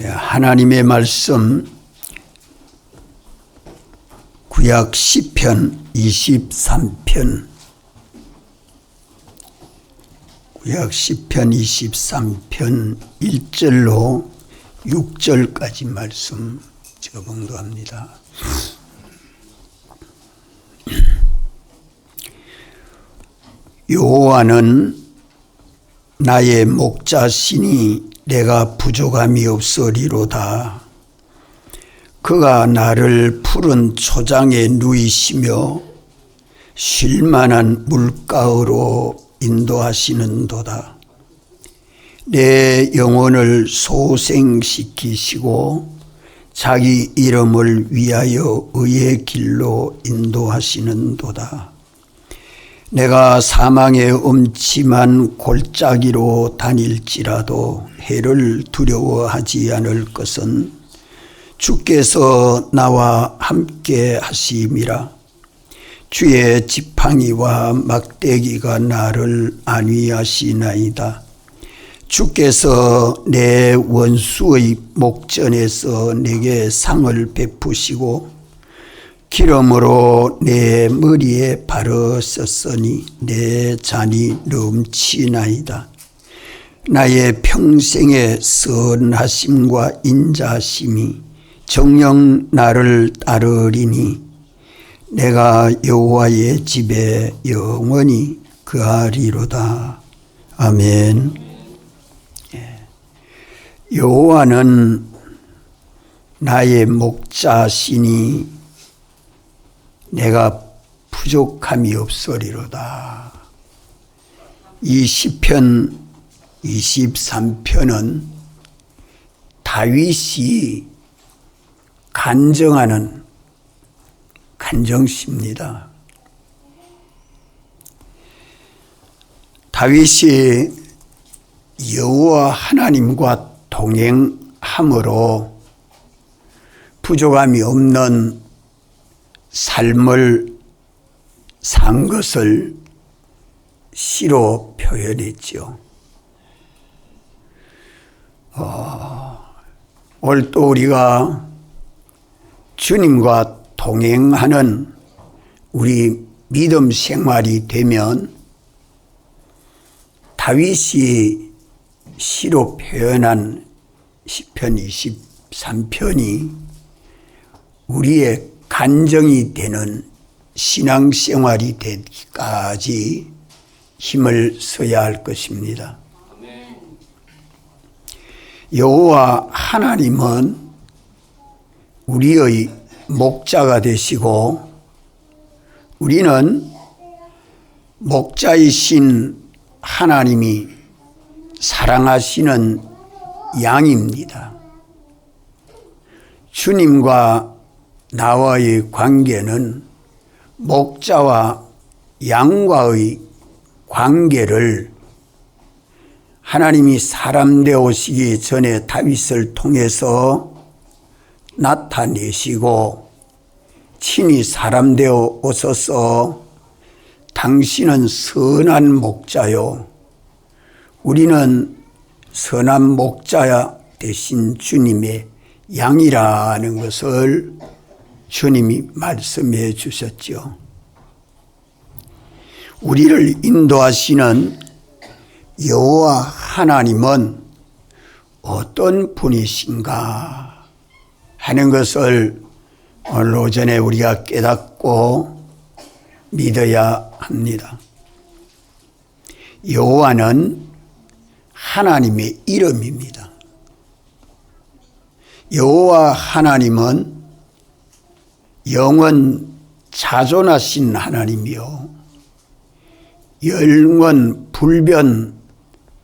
하나님의 말씀 구약 시편 23편 구약 시편 23편 1절로 6절까지 말씀 봉독합니다. 여호와는 나의 목자시니 내가 부족함이 없으리로다. 그가 나를 푸른 초장에 누이시며 쉴만한 물가으로 인도하시는도다. 내 영혼을 소생시키시고 자기 이름을 위하여 의의 길로 인도하시는도다. 내가 사망의 음침한 골짜기로 다닐지라도 해를 두려워하지 않을 것은 주께서 나와 함께 하심이라. 주의 지팡이와 막대기가 나를 안위하시나이다. 주께서 내 원수의 목전에서 내게 상을 베푸시고 기름으로 내 머리에 바르셨으니 내 잔이 넘치나이다. 나의 평생의 선하심과 인자심이 정녕 나를 따르리니 내가 여호와의 집에 영원히 거하리로다. 아멘. 여호와는 나의 목자시니 내가 부족함이 없으리로다. 이 시편 23편은 다윗이 간증하는 간정시입니다. 다윗이 여호와 하나님과 동행함으로 부족함이 없는 삶을 산 것을 시로 표현했죠. 오늘 또 우리가 주님과 동행하는 우리 믿음 생활이 되면 다윗이 시로 표현한 시편 23편이 우리의 간정이 되는 신앙생활이 되기까지 힘을 써야 할 것입니다. 여호와 하나님은 우리의 목자가 되시고 우리는 목자이신 하나님이 사랑하시는 양입니다. 주님과 나와의 관계는 목자와 양과의 관계를 하나님이 사람 되어 오시기 전에 다윗을 통해서 나타내시고 친히 사람 되어 오셔서 당신은 선한 목자요 우리는 선한 목자 되신 주님의 양이라는 것을 주님이 말씀해 주셨죠. 우리를 인도하시는 여호와 하나님은 어떤 분이신가 하는 것을 오늘 오전에 우리가 깨닫고 믿어야 합니다. 여호와는 하나님의 이름입니다. 여호와 하나님은 영원 자존하신 하나님이요 영원 불변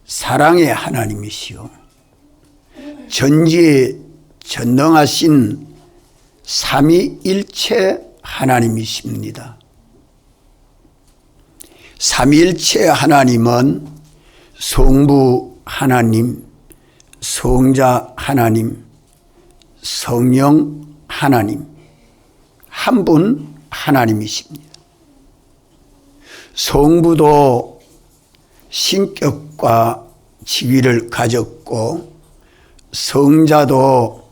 사랑의 하나님이시요 전지에 전능하신 삼위일체 하나님이십니다. 삼위일체 하나님은 성부 하나님, 성자 하나님, 성령 하나님 한 분 하나님이십니다. 성부도 신격과 지위를 가졌고 성자도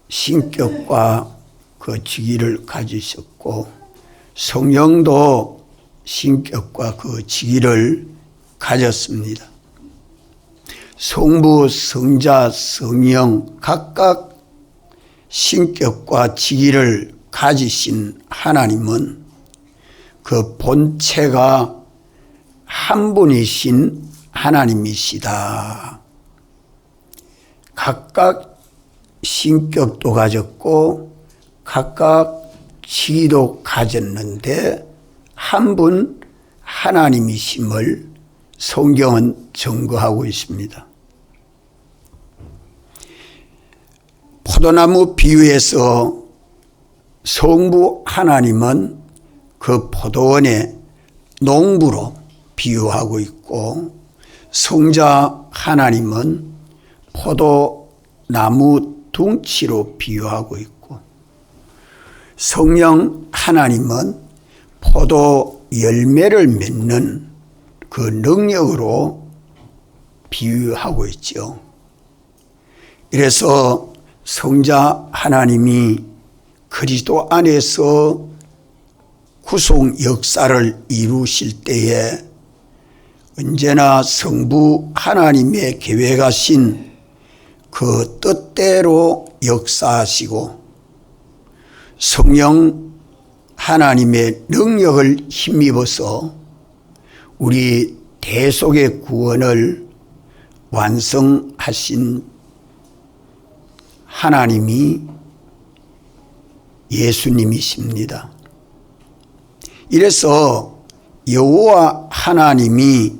신격과 그 직위를 가지셨고 성령도 신격과 그 직위를 가졌습니다. 성부, 성자, 성령 각각 신격과 직위를 가지신 하나님은 그 본체가 한 분이신 하나님이시다. 각각 신격도 가졌고 각각 직위도 가졌는데 한 분 하나님이심을 성경은 증거하고 있습니다. 포도나무 비유에서 성부 하나님은 그 포도원의 농부로 비유하고 있고 성자 하나님은 포도나무 둥치로 비유하고 있고 성령 하나님은 포도 열매를 맺는 그 능력으로 비유하고 있죠. 이래서 성자 하나님이 그리스도 안에서 구속 역사를 이루실 때에 언제나 성부 하나님의 계획하신 그 뜻대로 역사하시고 성령 하나님의 능력을 힘입어서 우리 대속의 구원을 완성하신 하나님이 예수님이십니다. 이래서 여호와 하나님이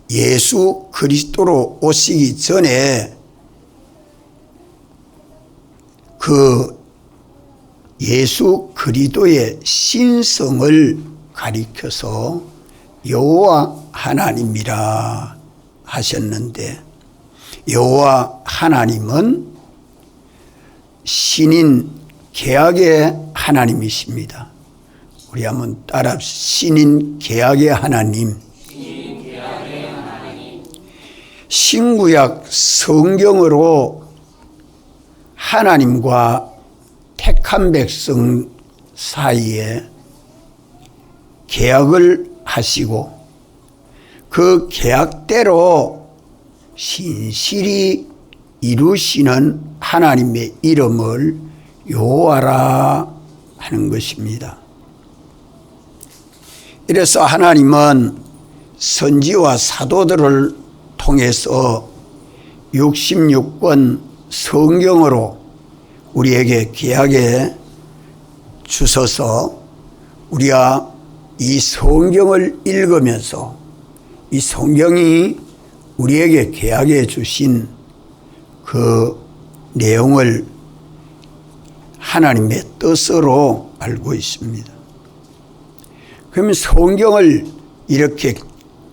예수 그리스도로 오시기 전에 그 예수 그리스도의 신성을 가리켜서 여호와 하나님이라 하셨는데 여호와 하나님은 신인 계약의 하나님이십니다. 우리 한번 따라 신인 계약의 하나님. 신구약 성경으로 하나님과 택한 백성 사이에 계약을 하시고 그 계약대로 신실히 이루시는 하나님의 이름을 여호와라 하는 것입니다. 이래서 하나님은 선지와 사도들을 통해서 66권 성경으로 우리에게 계약해 주셔서 우리가 이 성경을 읽으면서 이 성경이 우리에게 계약해 주신 그 내용을 하나님의 뜻으로 알고 있습니다. 그러면 성경을 이렇게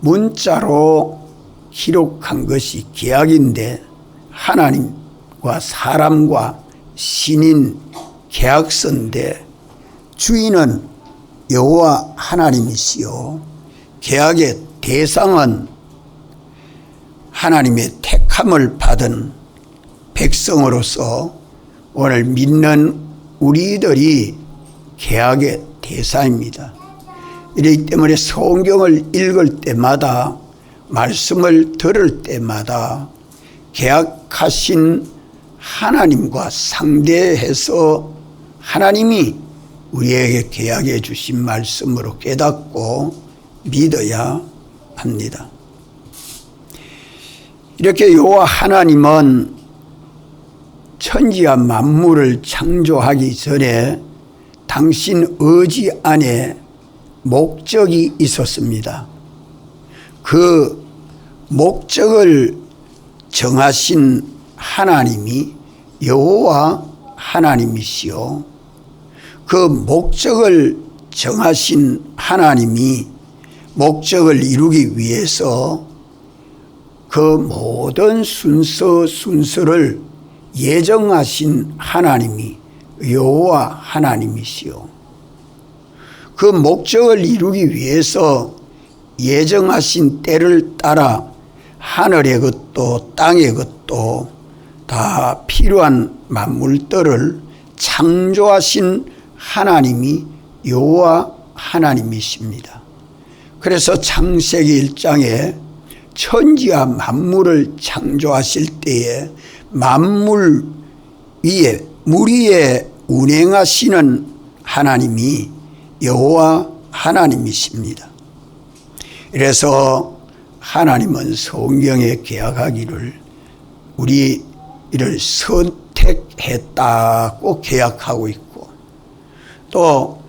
문자로 기록한 것이 계약인데 하나님과 사람과 신인 계약서인데 주인은 여호와 하나님이시요 계약의 대상은 하나님의 택함을 받은 백성으로서 오늘 믿는 우리들이 계약의 대상입니다. 이렇기 때문에 성경을 읽을 때마다 말씀을 들을 때마다 계약하신 하나님과 상대해서 하나님이 우리에게 계약해 주신 말씀으로 깨닫고 믿어야 합니다. 이렇게 여호와 하나님은 천지와 만물을 창조하기 전에 당신 의지 안에 목적이 있었습니다. 그 목적을 정하신 하나님이 여호와 하나님이시요 그 목적을 정하신 하나님이 목적을 이루기 위해서 그 모든 순서를 예정하신 하나님이 여호와 하나님이시요 그 목적을 이루기 위해서 예정하신 때를 따라 하늘의 것도 땅의 것도 다 필요한 만물들을 창조하신 하나님이 여호와 하나님이십니다. 그래서 창세기 1장에 천지와 만물을 창조하실 때에 만물 위에 물 위에 운행하시는 하나님이 여호와 하나님이십니다. 그래서 하나님은 성경에 계약하기를 우리를 선택했다고 계약하고 있고, 또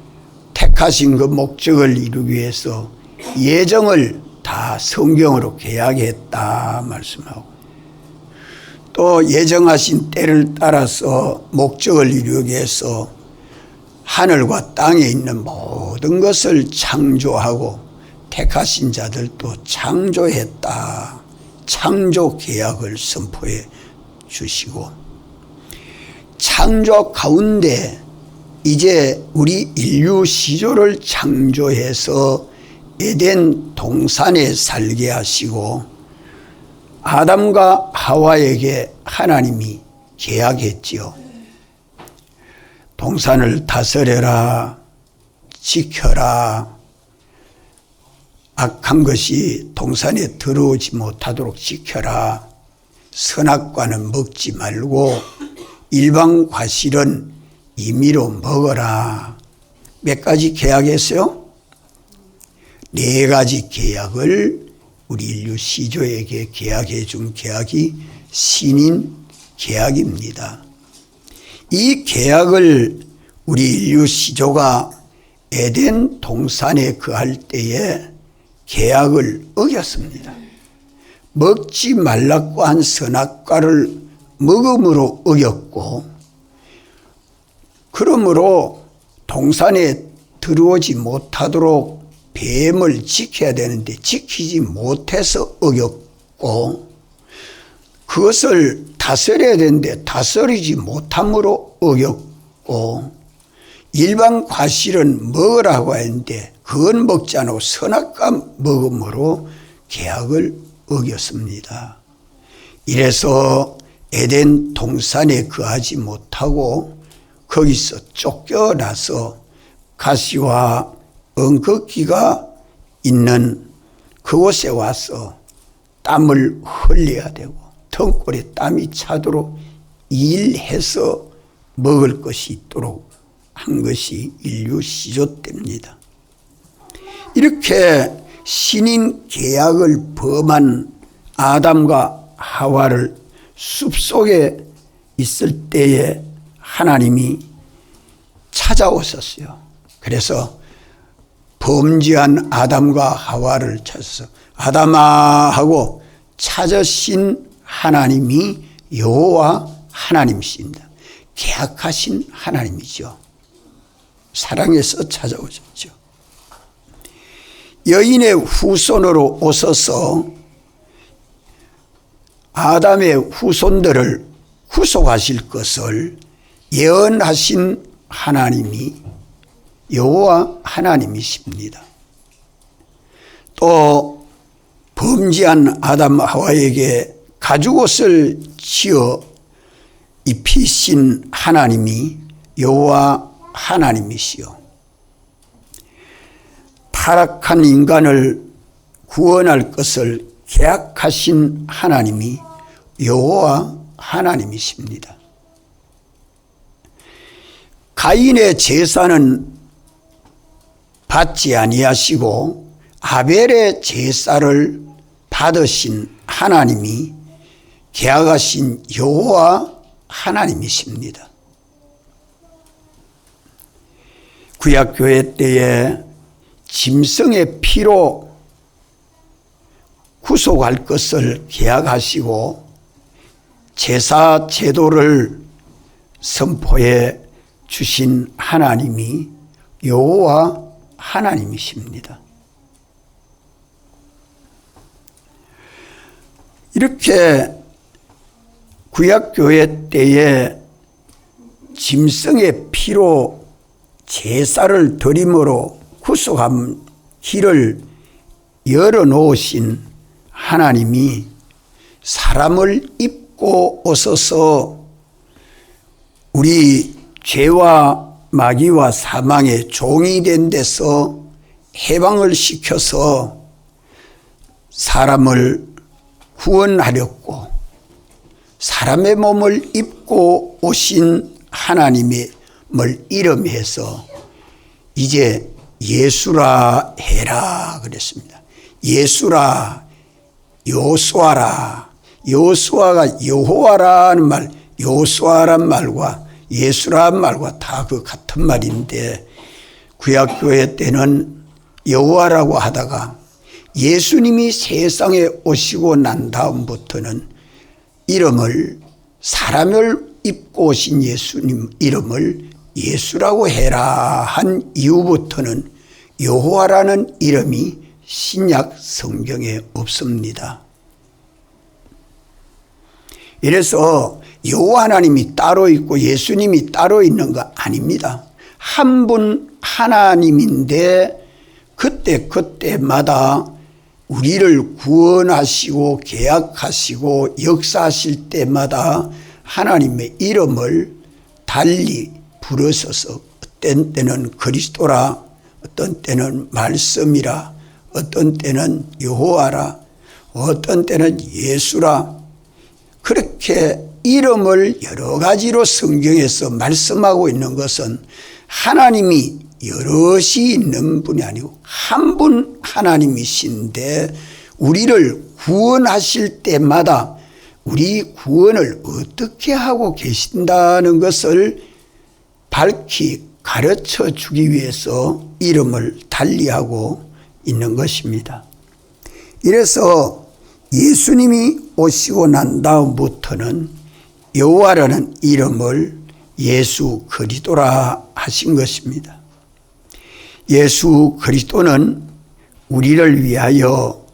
택하신 그 목적을 이루기 위해서 예정을 다 성경으로 계약했다 말씀하고, 또 예정하신 때를 따라서 목적을 이루기 위해서 하늘과 땅에 있는 모든 것을 창조하고 택하신 자들도 창조했다. 창조 계약을 선포해 주시고, 창조 가운데 이제 우리 인류 시조를 창조해서 에덴 동산에 살게 하시고, 아담과 하와에게 하나님이 계약했지요. 동산을 다스려라, 지켜라, 악한 것이 동산에 들어오지 못하도록 지켜라, 선악과는 먹지 말고 일반 과실은 임의로 먹어라. 몇 가지 계약했어요? 4가지 계약을 우리 인류 시조에게 계약해 준 계약이 신인 계약입니다. 이 계약을 우리 인류 시조가 에덴 동산에 거할 때에 계약을 어겼습니다. 먹지 말라고 한 선악과를 먹음으로 어겼고, 그러므로 동산에 들어오지 못하도록 뱀을 지켜야 되는데 지키지 못해서 어겼고, 그것을 다스려야 되는데 다스리지 못함으로 어겼고, 일반 과실은 먹으라고 했는데 그건 먹지 않고 선악과 먹음으로 계약을 어겼습니다. 이래서 에덴 동산에 거하지 못하고 거기서 쫓겨나서 가시와 엉겅퀴가 있는 그곳에 와서 땀을 흘려야 되고 등골에 땀이 차도록 일해서 먹을 것이 있도록 한 것이 인류 시조 때입니다. 이렇게 신인 계약을 범한 아담과 하와를 숲속에 있을 때에 하나님이 찾아오셨어요. 그래서 범죄한 아담과 하와를 찾아서 아담아 하고 찾으신 하나님이 여호와 하나님이십니다. 계약하신 하나님이죠. 사랑해서 찾아오셨죠. 여인의 후손으로 오셔서 아담의 후손들을 구속하실 것을 예언하신 하나님이 여호와 하나님이십니다. 또 범죄한 아담 하와에게 가죽옷을 지어 입히신 하나님이 여호와 하나님이시요, 타락한 인간을 구원할 것을 계약하신 하나님이 여호와 하나님이십니다. 가인의 제사는 받지 아니하시고 아벨의 제사를 받으신 하나님이 계약하신 여호와 하나님이십니다. 구약교회 때에 짐승의 피로 구속할 것을 계약하시고 제사 제도를 선포해 주신 하나님이 여호와 하나님이십니다. 이렇게 구약교회 때에 짐승의 피로 제사를 드림으로 구속한 길을 열어놓으신 하나님이 사람을 입고 오셔서 우리 죄와 마귀와 사망의 종이 된 데서 해방을 시켜서 사람을 구원하렸고 사람의 몸을 입고 오신 하나님의 이름해서 이제 예수라 해라 그랬습니다. 예수라, 요수아라. 요수아가 여호와라는 말, 요수아란 말과 예수란 말과 다 그 같은 말인데 구약교회 때는 여호와라고 하다가 예수님이 세상에 오시고 난 다음부터는 이름을 사람을 입고 오신 예수님 이름을 예수라고 해라 한 이후부터는 여호와라는 이름이 신약 성경에 없습니다. 이래서 여호와 하나님이 따로 있고 예수님이 따로 있는 거 아닙니다. 한 분 하나님인데 그때마다 우리를 구원하시고 계약하시고 역사하실 때마다 하나님의 이름을 달리 부르셔서 어떤 때는 그리스도라, 어떤 때는 말씀이라, 어떤 때는 여호와라, 어떤 때는 예수라, 그렇게 이름을 여러 가지로 성경에서 말씀하고 있는 것은 하나님이 여럿이 있는 분이 아니고 한 분 하나님이신데 우리를 구원하실 때마다 우리 구원을 어떻게 하고 계신다는 것을 밝히 가르쳐 주기 위해서 이름을 달리하고 있는 것입니다. 이래서 예수님이 오시고 난 다음부터는 여호와라는 이름을 예수 그리스도라 하신 것입니다. 예수 그리스도는 우리를 위하여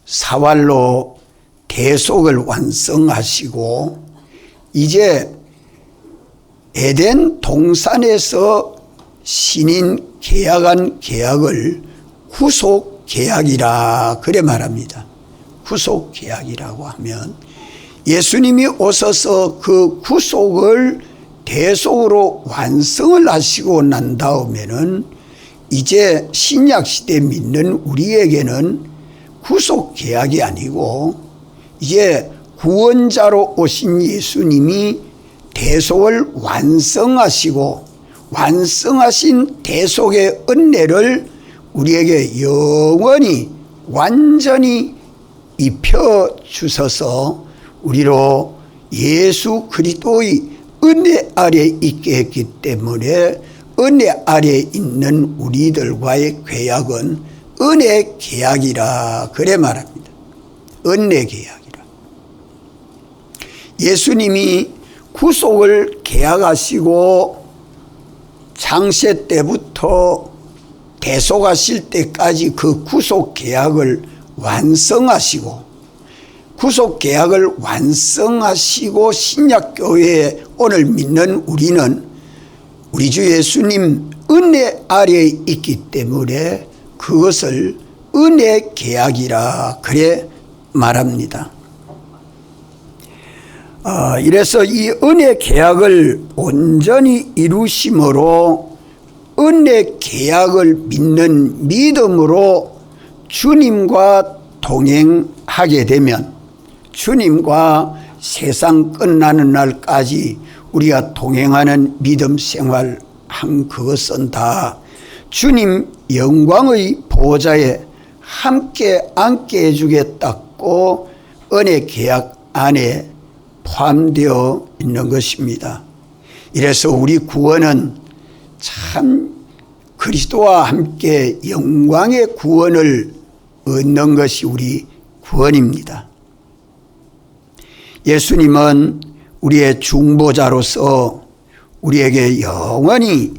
사활로 대속을 완성하시고 이제 에덴 동산에서 신인 계약한 계약을 구속 계약이라 그래 말합니다. 구속 계약이라고 하면 예수님이 오셔서 그 구속을 대속으로 완성을 하시고 난 다음에는 이제 신약 시대 믿는 우리에게는 구속 계약이 아니고 이제 구원자로 오신 예수님이 대속을 완성하시고 완성하신 대속의 은혜를 우리에게 영원히 완전히 입혀 주셔서 우리로 예수 그리스도의 은혜 아래 있게 했기 때문에 은혜 아래 있는 우리들과의 계약은 은혜 계약이라 그래 말합니다. 은혜 계약이라. 예수님이 구속을 계약하시고 창세 때부터 대속하실 때까지 그 구속 계약을 완성하시고 구속 계약을 완성하시고 신약교회에 오늘 믿는 우리는 우리 주 예수님 은혜 아래에 있기 때문에 그것을 은혜 계약이라 그래 말합니다. 이래서 이 은혜 계약을 온전히 이루심으로 은혜 계약을 믿는 믿음으로 주님과 동행하게 되면 주님과 세상 끝나는 날까지 우리가 동행하는 믿음 생활 한 그것은 다 주님 영광의 보좌에 함께 앉게 해주겠다고 은혜 계약 안에 포함되어 있는 것입니다. 이래서 우리 구원은 참 그리스도와 함께 영광의 구원을 얻는 것이 우리 구원입니다. 예수님은 우리의 중보자로서 우리에게 영원히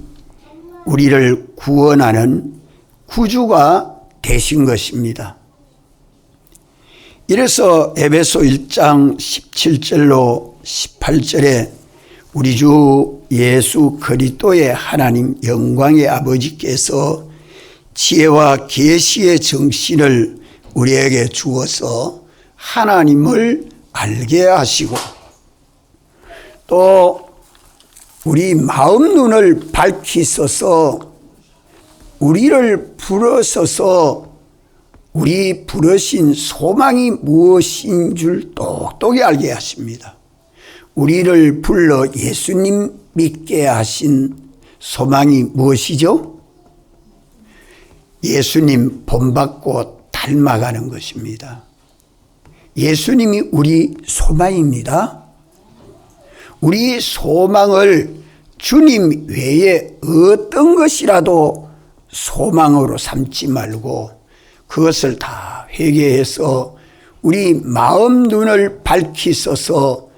우리를 구원하는 구주가 되신 것입니다. 이래서 에베소 1장 17절로 18절에 우리 주 예수 그리스도의 하나님 영광의 아버지께서 지혜와 계시의 정신을 우리에게 주어서 하나님을 알게 하시고 또 우리 마음 눈을 밝히소서 우리를 부르소서 우리 부르신 소망이 무엇인 줄 똑똑히 알게 하십니다. 우리를 불러 예수님 믿게 하신 소망이 무엇이죠? 예수님 본받고 닮아가는 것입니다. 예수님이 우리 소망입니다. 우리 소망을 주님 외에 어떤 것이라도 소망으로 삼지 말고 그것을 다 회개해서 우리 마음 눈을 밝히소서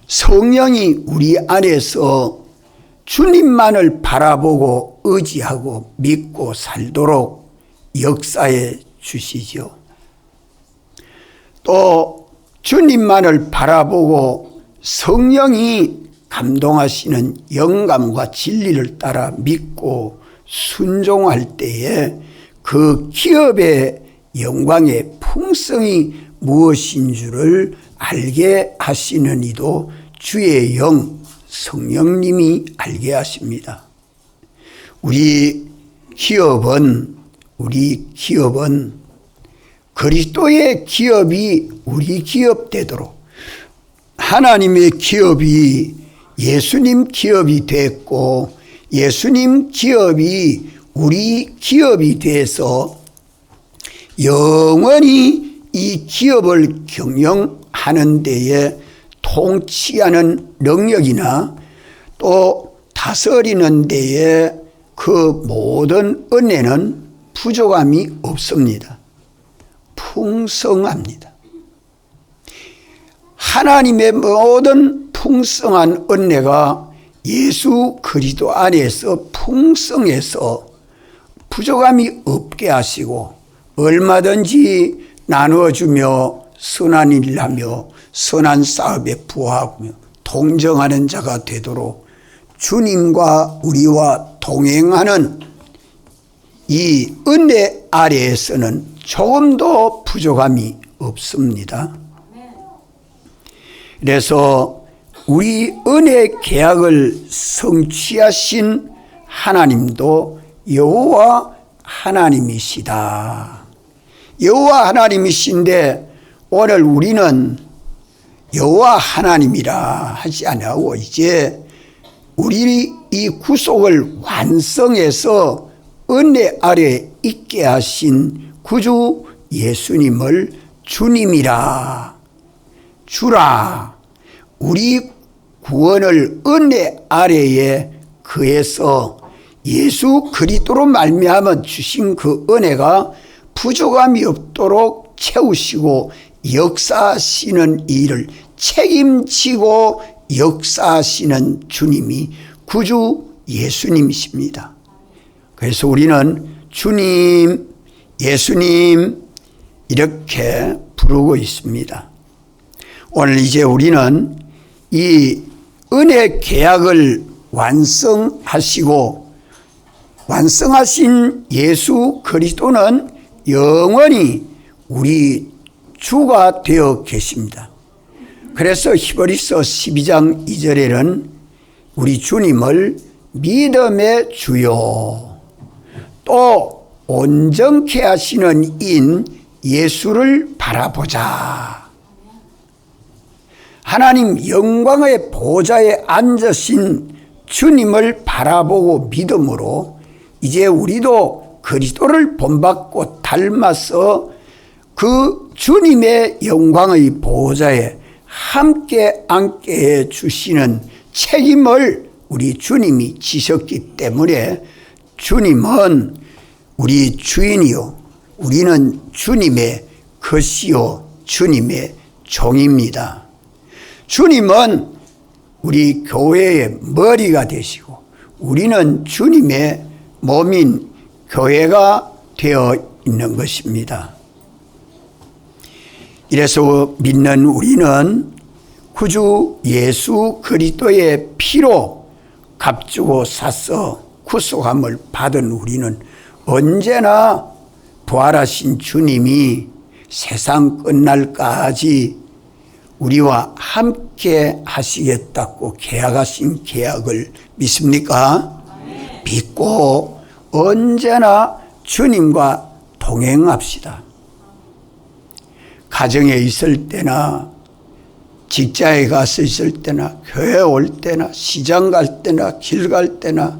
성령이 우리 안에서 주님만을 바라보고 의지하고 믿고 살도록 역사해 주시죠. 또 주님만을 바라보고 성령이 감동하시는 영감과 진리를 따라 믿고 순종할 때에 그 기업의 영광의 풍성이 무엇인 줄을 알게 하시는 이도 주의 영 성령님이 알게 하십니다. 우리 기업은 그리스도의 기업이 우리 기업 되도록 하나님의 기업이 예수님 기업이 됐고 예수님 기업이 우리 기업이 돼서 영원히 이 기업을 경영하는 데에 통치하는 능력이나 또 다스리는 데에 그 모든 은혜는 부족함이 없습니다. 풍성합니다. 하나님의 모든 풍성한 은혜가 예수 그리스도 안에서 풍성해서 부족함이 없게 하시고 얼마든지 나누어주며 선한 일을 하며 선한 사업에 부하며 동정하는 자가 되도록 주님과 우리와 동행하는 이 은혜 아래에서는 조금도 부족함이 없습니다. 그래서 우리 은혜 계약을 성취하신 하나님도 여호와 하나님이시다. 여호와 하나님이신데 오늘 우리는 여호와 하나님이라 하지 않고 이제 우리 이 구속을 완성해서 은혜 아래 있게 하신 구주 예수님을 주님이라 주라 우리 구원을 은혜 아래에 그에서 예수 그리스도로 말미암아 주신 그 은혜가 부족함이 없도록 채우시고 역사하시는 일을 책임지고 역사하시는 주님이 구주 예수님이십니다. 그래서 우리는 주님, 예수님 이렇게 부르고 있습니다. 오늘 이제 우리는 이 은혜 계약을 완성하시고 완성하신 예수 그리스도는 영원히 우리 주가 되어 계십니다. 그래서 히브리서 12장 2절에는 우리 주님을 믿음의 주요 또 온전케 하시는 인 예수를 바라보자. 하나님 영광의 보좌에 앉으신 주님을 바라보고 믿음으로 이제 우리도 그리스도를 본받고 닮아서 그 주님의 영광의 보좌에 함께 앉게 해 주시는 책임을 우리 주님이 지셨기 때문에 주님은 우리 주인이요 우리는 주님의 것이요 주님의 종입니다. 주님은 우리 교회의 머리가 되시고 우리는 주님의 몸인 교회가 되어 있는 것입니다. 이래서 믿는 우리는 구주 예수 그리스도의 피로 값주고 사서 구속함을 받은 우리는 언제나 부활하신 주님이 세상 끝날까지 우리와 함께 하시겠다고 계약하신 계약을 믿습니까? 믿고 언제나 주님과 동행합시다. 가정에 있을 때나 직장에 가서 있을 때나 교회 올 때나 시장 갈 때나 길 갈 때나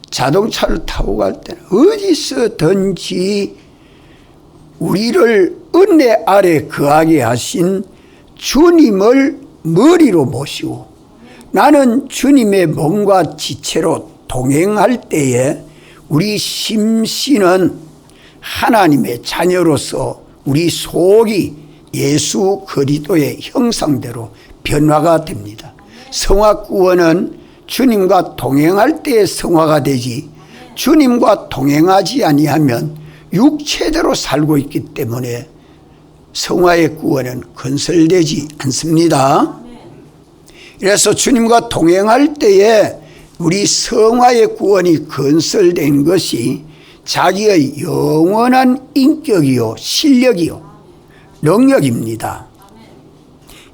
자동차를 타고 갈 때나 어디서든지 우리를 은혜 아래 거하게 하신 주님을 머리로 모시고 나는 주님의 몸과 지체로 동행할 때에 우리 심신은 하나님의 자녀로서 우리 속이 예수 그리스도의 형상대로 변화가 됩니다. 성화 구원은 주님과 동행할 때에 성화가 되지 주님과 동행하지 아니하면 육체대로 살고 있기 때문에 성화의 구원은 건설되지 않습니다. 그래서 주님과 동행할 때에 우리 성화의 구원이 건설된 것이 자기의 영원한 인격이요 실력이요 능력입니다.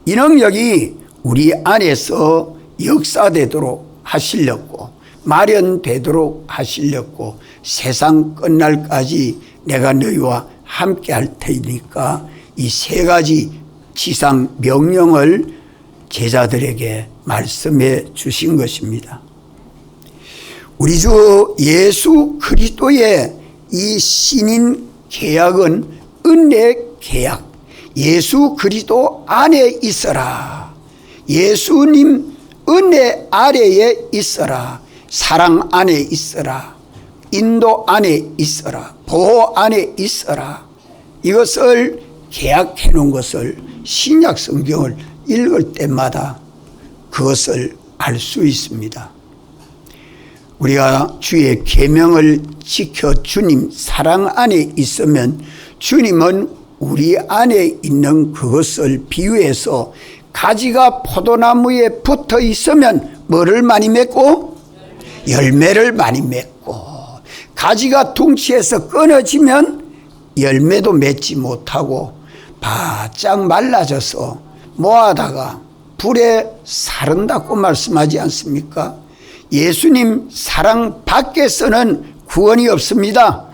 이 능력이 우리 안에서 역사되도록 하시려고 마련되도록 하시려고 세상 끝날까지 내가 너희와 함께 할 테니까 이 세 가지 지상 명령을 제자들에게 말씀해 주신 것입니다. 우리 주 예수 그리스도의 이 신인 계약은 은혜 계약. 예수 그리스도 안에 있어라. 예수님 은혜 아래에 있어라. 사랑 안에 있어라. 인도 안에 있어라. 보호 안에 있어라. 이것을 계약해 놓은 것을 신약 성경을 읽을 때마다 그것을 알 수 있습니다. 우리가 주의 계명을 지켜 주님 사랑 안에 있으면 주님은 우리 안에 있는 그것을 비유해서 가지가 포도나무에 붙어 있으면 뭐를 많이 맺고? 열매를 많이 맺고, 가지가 둥치에서 끊어지면 열매도 맺지 못하고 바짝 말라져서 모아다가 불에 사른다고 말씀하지 않습니까? 예수님 사랑 밖에서는 구원이 없습니다.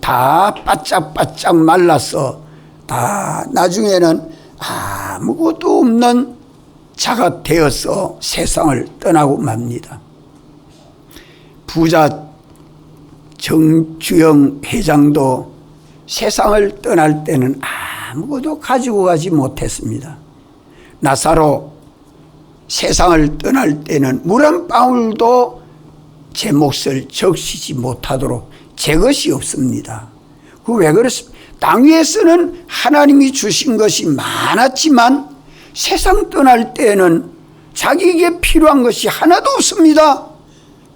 다 바짝바짝 말라서 다 나중에는 아무것도 없는 자가 되어서 세상을 떠나고 맙니다. 부자 정주영 회장도 세상을 떠날 때는 아무것도 가지고 가지 못했습니다. 나사로 세상을 떠날 때는 물 한 방울도 제 몫을 적시지 못하도록 제 것이 없습니다. 그 왜 그렇습니까? 땅 위에서는 하나님이 주신 것이 많았지만 세상 떠날 때에는 자기에게 필요한 것이 하나도 없습니다.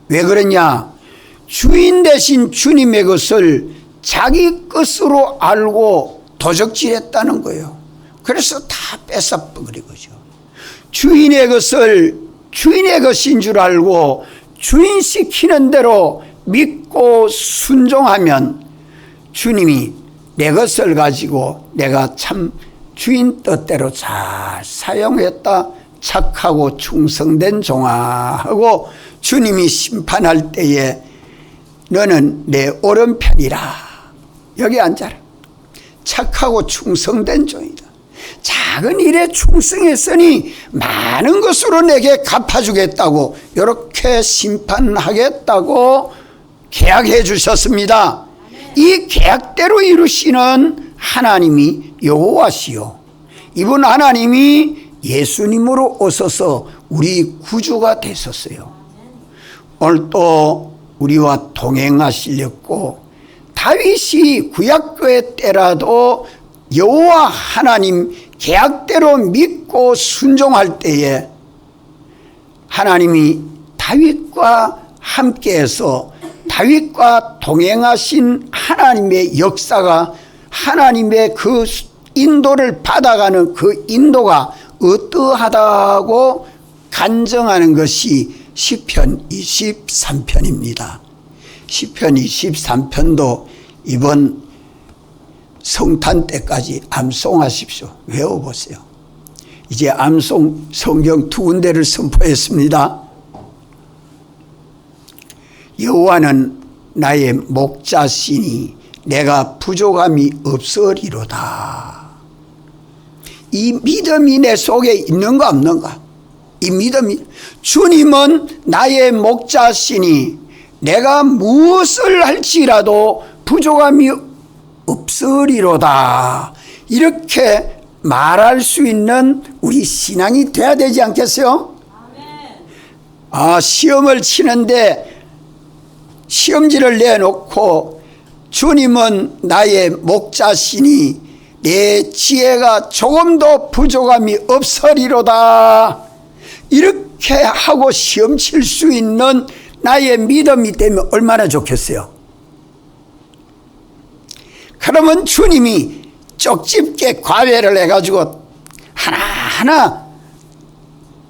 왜 그러냐? 주인 대신 주님의 것을 자기 것으로 알고 도적질했다는 거예요. 그래서 다 뺏어버린 거죠. 주인의 것을 주인의 것인 줄 알고 주인 시키는 대로 믿고 순종하면 주님이 내 것을 가지고 내가 참 주인 뜻대로 잘 사용했다, 착하고 충성된 종아 하고 주님이 심판할 때에 너는 내 오른편이라, 여기 앉아라, 착하고 충성된 종이다, 작은 일에 충성했으니 많은 것으로 내게 갚아주겠다고, 이렇게 심판하겠다고 계약해 주셨습니다. 이 계약대로 이루시는 하나님이 여호와시요, 이분 하나님이 예수님으로 오셔서 우리 구주가 되셨어요. 오늘 또 우리와 동행하시려고 다윗이 구약교회 때라도 여호와 하나님 계약대로 믿고 순종할 때에 하나님이 다윗과 함께해서 다윗과 동행하신 하나님의 역사가, 하나님의 그 인도를 받아가는 그 인도가 어떠하다고 간증하는 것이 시편 23편입니다. 시편 23편도 이번 성탄 때까지 암송하십시오. 외워보세요. 이제 암송 성경 두 군데를 선포했습니다. 여호와는 나의 목자시니 내가 부족함이 없으리로다. 이 믿음이 내 속에 있는가 없는가? 이 믿음이, 주님은 나의 목자시니 내가 무엇을 할지라도 부족함이 없으리로다. 이렇게 말할 수 있는 우리 신앙이 돼야 되지 않겠어요? 시험을 치는데 시험지를 내놓고 주님은 나의 목자시니 내 지혜가 조금도 부족함이 없으리로다. 이렇게 하고 시험 칠 수 있는 나의 믿음이 되면 얼마나 좋겠어요. 그러면 주님이 쪽집게 과외를 해가지고 하나하나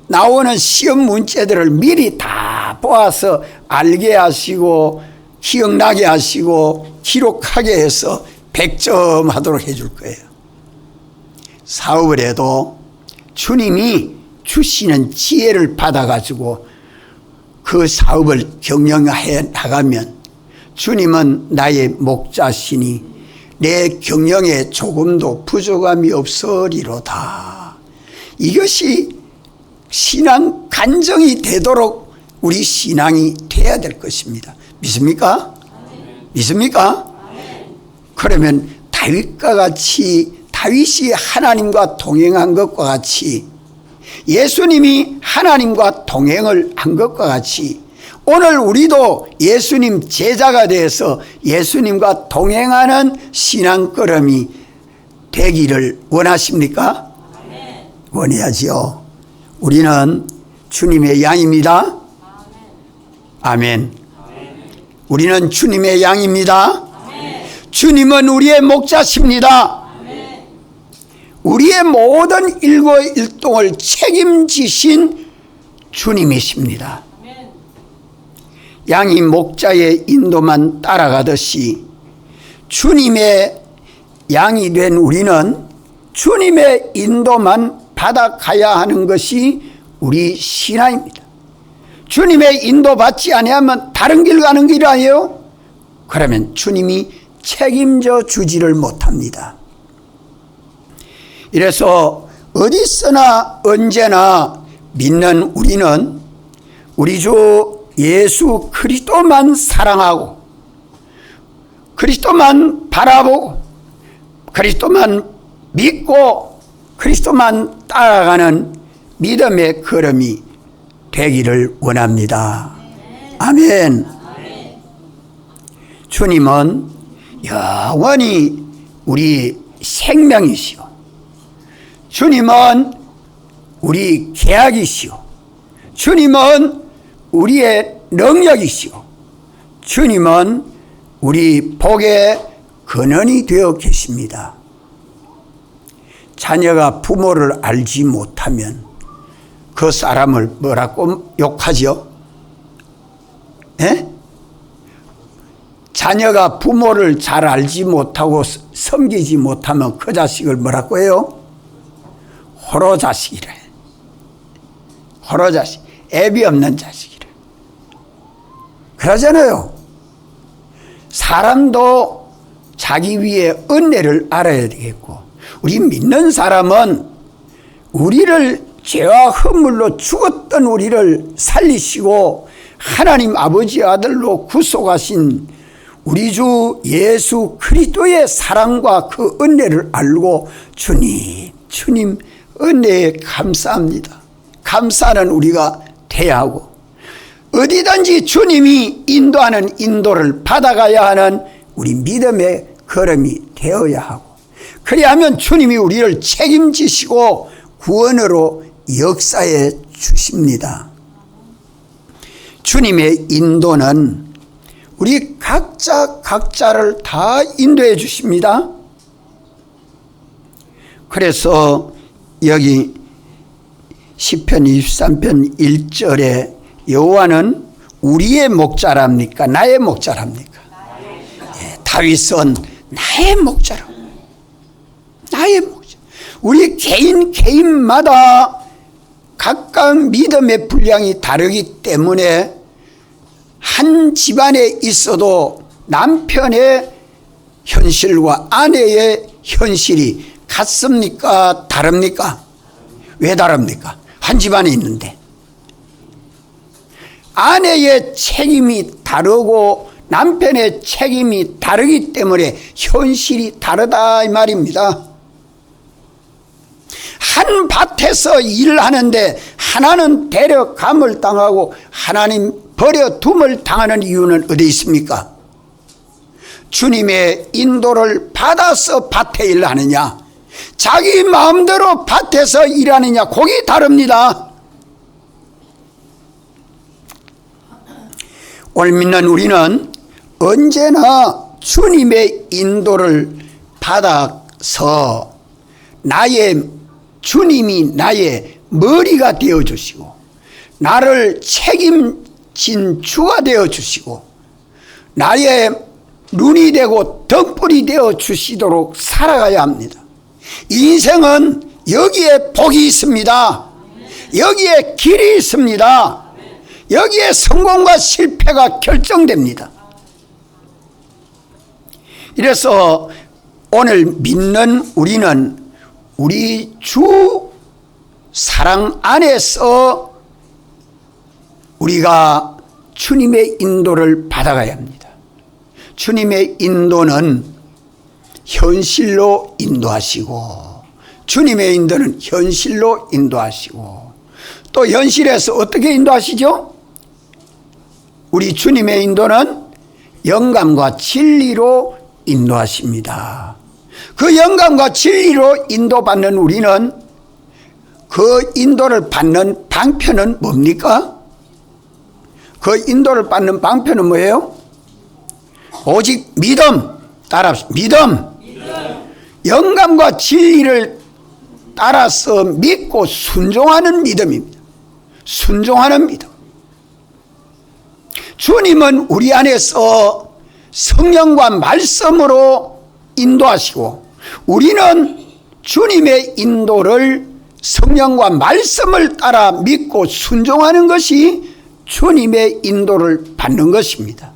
나오는 시험 문제들을 미리 다 보아서 알게 하시고 기억나게 하시고 기록하게 해서 100점 하도록 해줄 거예요. 사업을 해도 주님이 주시는 지혜를 받아가지고 그 사업을 경영해 나가면 주님은 나의 목자시니 내 경영에 조금도 부족함이 없으리로다. 이것이 신앙 간증이 되도록 우리 신앙이 돼야 될 것입니다. 믿습니까? 믿습니까? 그러면 다윗과 같이, 다윗이 하나님과 동행한 것과 같이, 예수님이 하나님과 동행을 한 것과 같이 오늘 우리도 예수님 제자가 되어서 예수님과 동행하는 신앙걸음이 되기를 원하십니까? 원해야지요. 우리는 주님의 양입니다. 아멘. 우리는 주님의 양입니다. 주님은 우리의 목자십니다. 우리의 모든 일거일동을 책임지신 주님이십니다. 양이 목자의 인도만 따라가듯이 주님의 양이 된 우리는 주님의 인도만 받아가야 하는 것이 우리 신앙입니다. 주님의 인도 받지 아니하면 다른 길 가는 길 아니에요? 그러면 주님이 책임져 주지를 못합니다. 이래서 어디서나 언제나 믿는 우리는 우리 주 예수 그리스도만 사랑하고 그리스도만 바라보고 그리스도만 믿고 그리스도만 따라가는 믿음의 걸음이 되기를 원합니다. 아멘. 주님은 영원히 우리 생명이시오. 주님은 우리 계약이시오. 주님은 우리의 능력이시오. 주님은 우리 복의 근원이 되어 계십니다. 자녀가 부모를 알지 못하면 그 사람을 뭐라고 욕하죠? 예? 자녀가 부모를 잘 알지 못하고 섬기지 못하면 그 자식을 뭐라고 해요? 호로 자식이래. 호로 자식. 애비 없는 자식이래. 그러잖아요. 사람도 자기 위에 은혜를 알아야 되겠고, 우리 믿는 사람은 우리를 죄와 허물로 죽었던 우리를 살리시고 하나님 아버지 아들로 구속하신 우리 주 예수 그리스도의 사랑과 그 은혜를 알고 주님 은혜에 감사합니다. 감사는 우리가 돼야 하고, 어디든지 주님이 인도하는 인도를 받아가야 하는 우리 믿음의 걸음이 되어야 하고, 그리하면 주님이 우리를 책임지시고 구원으로 역사해 주십니다. 주님의 인도는 우리 각자를 다 인도해 주십니다. 그래서 여기 시편 23편 1절에 여호와는 우리의 목자랍니까? 나의 목자랍니까? 예, 다윗은 나의 목자라. 나의 목자. 우리 개인마다 각각 믿음의 분량이 다르기 때문에 한 집안에 있어도 남편의 현실과 아내의 현실이 같습니까? 다릅니까? 왜 다릅니까? 한 집안에 있는데. 아내의 책임이 다르고 남편의 책임이 다르기 때문에 현실이 다르다 이 말입니다. 한 밭에서 일을 하는데 하나는 데려감을 당하고 하나는 버려둠을 당하는 이유는 어디 있습니까? 주님의 인도를 받아서 밭에 일을 하느냐, 자기 마음대로 밭에서 일하느냐, 거기 다릅니다. 오늘 믿는 우리는 언제나 주님의 인도를 받아서 주님이 나의 머리가 되어주시고 나를 책임진 주가 되어주시고 나의 눈이 되고 등불이 되어주시도록 살아가야 합니다. 인생은 여기에 복이 있습니다. 여기에 길이 있습니다. 여기에 성공과 실패가 결정됩니다. 이래서 오늘 믿는 우리는 우리 주 사랑 안에서 우리가 주님의 인도를 받아가야 합니다. 주님의 인도는 현실로 인도하시고, 주님의 인도는 현실로 인도하시고, 또 현실에서 어떻게 인도하시죠? 우리 주님의 인도는 영감과 진리로 인도하십니다. 그 영감과 진리로 인도받는 우리는 그 인도를 받는 방편은 뭡니까? 그 인도를 받는 방편은 뭐예요? 오직 믿음. 따라합시다. 믿음. 영감과 진리를 따라서 믿고 순종하는 믿음입니다. 순종하는 믿음. 주님은 우리 안에서 성령과 말씀으로 인도하시고 우리는 주님의 인도를 성령과 말씀을 따라 믿고 순종하는 것이 주님의 인도를 받는 것입니다.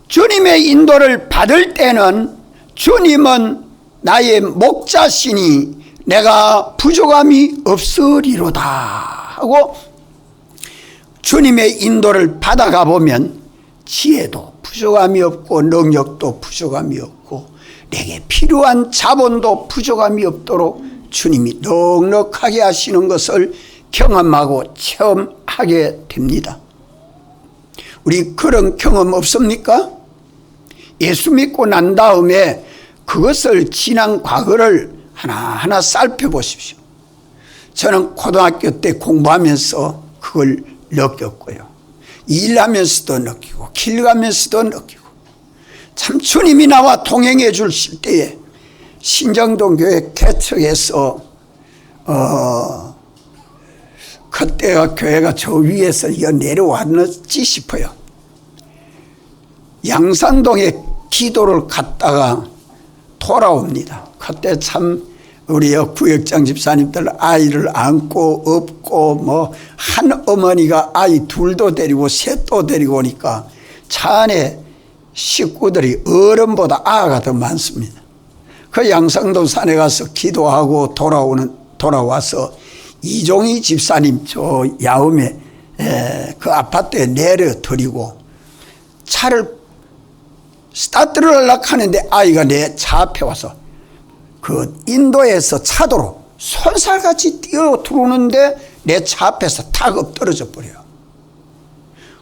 주님의 인도를 받을 때는 주님은 나의 목자시니 내가 부족함이 없으리로다 하고 주님의 인도를 받아가 보면 지혜도 부족함이 없고 능력도 부족함이 없고 내게 필요한 자본도 부족함이 없도록 주님이 넉넉하게 하시는 것을 경험하고 체험하게 됩니다. 우리 그런 경험 없습니까? 예수 믿고 난 다음에 그것을 지난 과거를 하나하나 살펴보십시오. 저는 고등학교 때 공부하면서 그걸 느꼈고요. 일하면서도 느끼고 길 가면서도 느끼고 참 주님이 나와 동행해 주실 때에 신정동 교회 개척해서 그때가 교회가 저 위에서 내려왔는지 싶어요. 양산동에 기도를 갔다가 돌아옵니다. 그때 참 우리 구역장 집사님들 아이를 안고 업고 한 어머니가 아이 둘도 데리고 셋도 데리고 오니까 차 안에 식구들이 어른보다 아가 더 많습니다. 그 양산동 산에 가서 기도하고 돌아와서 이종희 집사님 저 야음에 그 아파트에 내려드리고 차를 스타트를 하려고 하는데 아이가 내 차 앞에 와서 그 인도에서 차도로 손살같이 뛰어 들어오는데 내 차 앞에서 탁 엎드러져 버려요.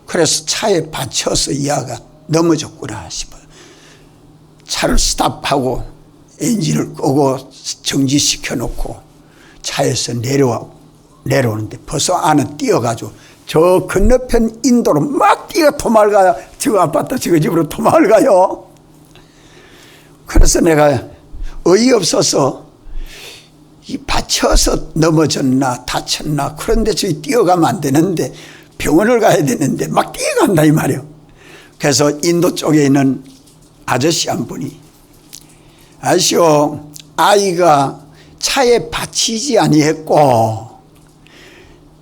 그래서 차에 받쳐서 이 아가 넘어졌구나 싶어요. 차를 스탑하고 엔진을 끄고 정지시켜 놓고 차에서 내려오는데 벌써 안은 뛰어가지고 저 건너편 인도로 막 뛰어 도망가요. 저 아파트 저 집으로 도망가요. 그래서 내가 어이없어서 이 받쳐서 넘어졌나 다쳤나 그런데 저기 뛰어가면 안 되는데 병원을 가야 되는데 막 뛰어간다 이 말이에요. 그래서 인도 쪽에 있는 아저씨 한 분이 아시오 아이가 차에 받치지 아니했고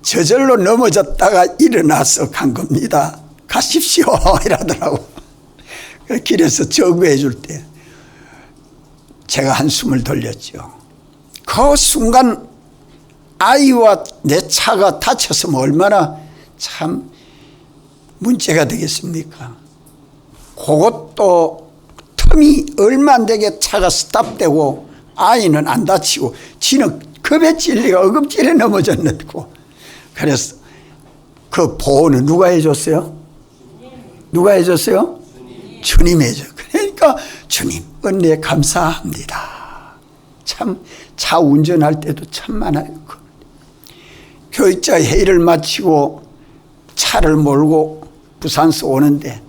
저절로 넘어졌다가 일어나서 간 겁니다. 가십시오 이러더라고. 길에서 저구해 줄 때 제가 한숨을 돌렸죠. 그 순간 아이와 내 차가 다쳤으면 얼마나 참 문제가 되겠습니까? 그것도 틈이 얼마 안 되게 차가 스탑되고 아이는 안 다치고 지는 겁에 찔리가 어금질에 넘어졌는고. 그래서 그 보호는 누가 해줬어요? 누가 해줬어요? 주님이 해줘. 그러니까 주님 은혜 감사합니다. 참 차 운전할 때도 참 많아요. 교육자 회의를 마치고 차를 몰고 부산서 오는데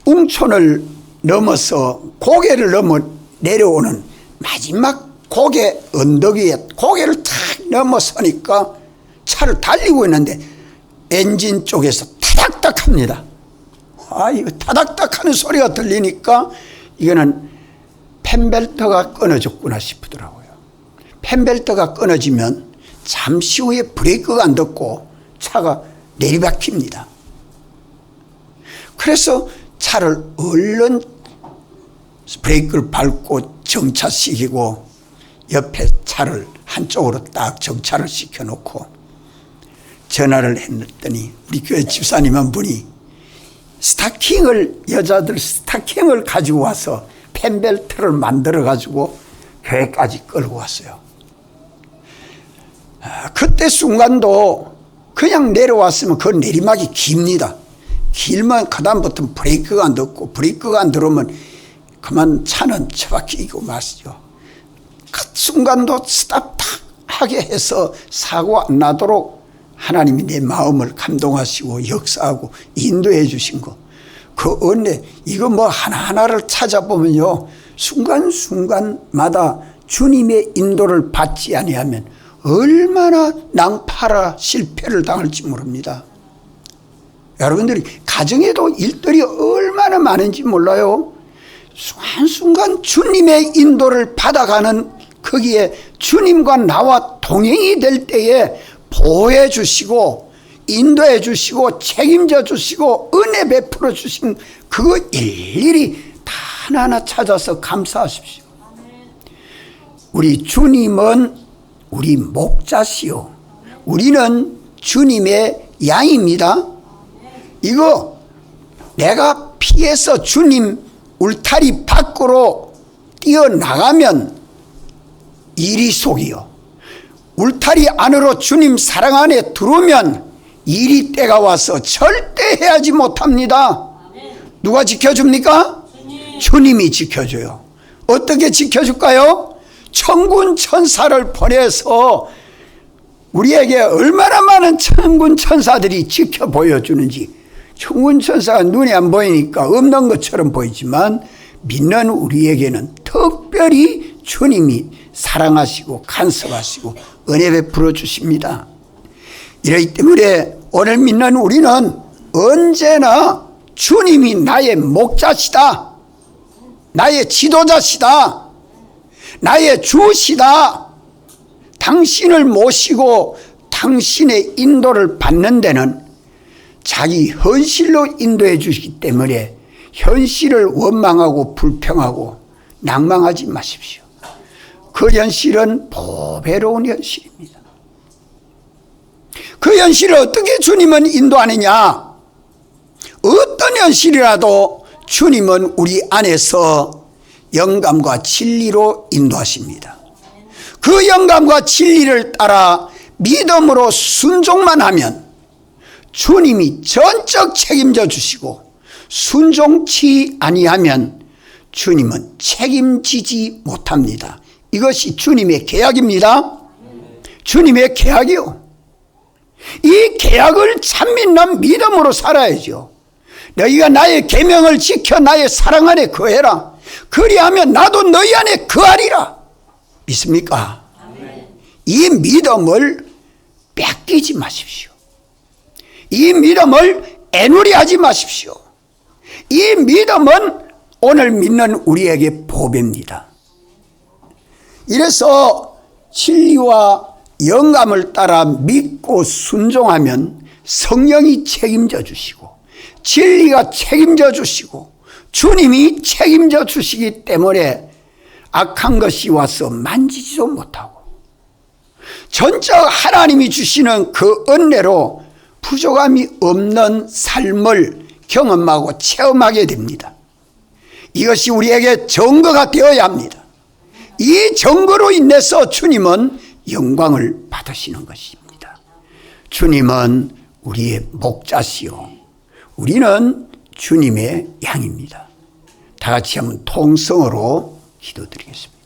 웅촌을 넘어서 고개를 넘어 내려오는 마지막 고개 언덕 위에 고개를 탁 넘어서니까 차를 달리고 있는데 엔진 쪽에서 타닥닥 합니다. 아, 이거 타닥닥 하는 소리가 들리니까 이거는 펜벨트가 끊어졌구나 싶더라고요. 펜벨트가 끊어지면 잠시 후에 브레이크가 안 닿고 차가 내리박힙니다. 그래서 차를 얼른 브레이크를 밟고 정차시키고 옆에 차를 한쪽으로 딱 정차를 시켜놓고 전화를 했더니 우리 교회 집사님 한 분이 여자들 스타킹을 가지고 와서 펜벨트를 만들어 가지고 교회까지 끌고 왔어요. 그때 순간도 그냥 내려왔으면 그 내리막이 깁니다. 길면 그다음부터는 브레이크가 안 닿고 브레이크가 안 들어오면 그만 차는 처박히고 마시죠. 그 순간도 스탑 탁 하게 해서 사고 안 나도록 하나님이 내 마음을 감동하시고 역사하고 인도해 주신 거. 그 은혜 이거 뭐 하나하나를 찾아보면요 순간순간마다 주님의 인도를 받지 아니하면 얼마나 낭파라 실패를 당할지 모릅니다. 여러분들이 가정에도 일들이 얼마나 많은지 몰라요. 한순간 주님의 인도를 받아가는 거기에 주님과 나와 동행이 될 때에 보호해 주시고 인도해 주시고 책임져 주시고 은혜 베풀어 주신 그거 일일이 다 하나하나 찾아서 감사하십시오. 우리 주님은 우리 목자시오. 우리는 주님의 양입니다. 이거 내가 피해서 주님 울타리 밖으로 뛰어나가면 일이 속이요. 울타리 안으로 주님 사랑 안에 들어오면 일이 때가 와서 절대 해하지 못합니다. 누가 지켜줍니까? 주님이 지켜줘요. 어떻게 지켜줄까요? 천군 천사를 보내서 우리에게 얼마나 많은 천군 천사들이 지켜 보여주는지. 천군 천사가 눈에 안 보이니까 없는 것처럼 보이지만 믿는 우리에게는 특별히 주님이 사랑하시고 간섭하시고 은혜 베풀어 주십니다. 이러기 때문에 오늘 믿는 우리는 언제나 주님이 나의 목자시다, 나의 지도자시다, 나의 주시다, 당신을 모시고 당신의 인도를 받는 데는 자기 현실로 인도해 주시기 때문에 현실을 원망하고 불평하고 낭망하지 마십시오. 그 현실은 보배로운 현실입니다. 그 현실을 어떻게 주님은 인도하느냐? 어떤 현실이라도 주님은 우리 안에서 영감과 진리로 인도하십니다. 그 영감과 진리를 따라 믿음으로 순종만 하면 주님이 전적 책임져 주시고, 순종치 아니하면 주님은 책임지지 못합니다. 이것이 주님의 계약입니다. 주님의 계약이요. 이 계약을 참 믿는 믿음으로 살아야죠. 너희가 나의 계명을 지켜 나의 사랑 안에 거해라. 그리하면 나도 너희 안에 거하리라. 믿습니까? 이 믿음을 뺏기지 마십시오. 이 믿음을 애누리하지 마십시오. 이 믿음은 오늘 믿는 우리에게 보배입니다. 이래서 진리와 영감을 따라 믿고 순종하면 성령이 책임져 주시고 진리가 책임져 주시고 주님이 책임져 주시기 때문에 악한 것이 와서 만지지도 못하고 전적 하나님이 주시는 그 은혜로 부족함이 없는 삶을 경험하고 체험하게 됩니다. 이것이 우리에게 증거가 되어야 합니다. 이 증거로 인해서 주님은 영광을 받으시는 것입니다. 주님은 우리의 목자시요 우리는 주님의 양입니다. 다 같이 한번 통성으로 기도드리겠습니다.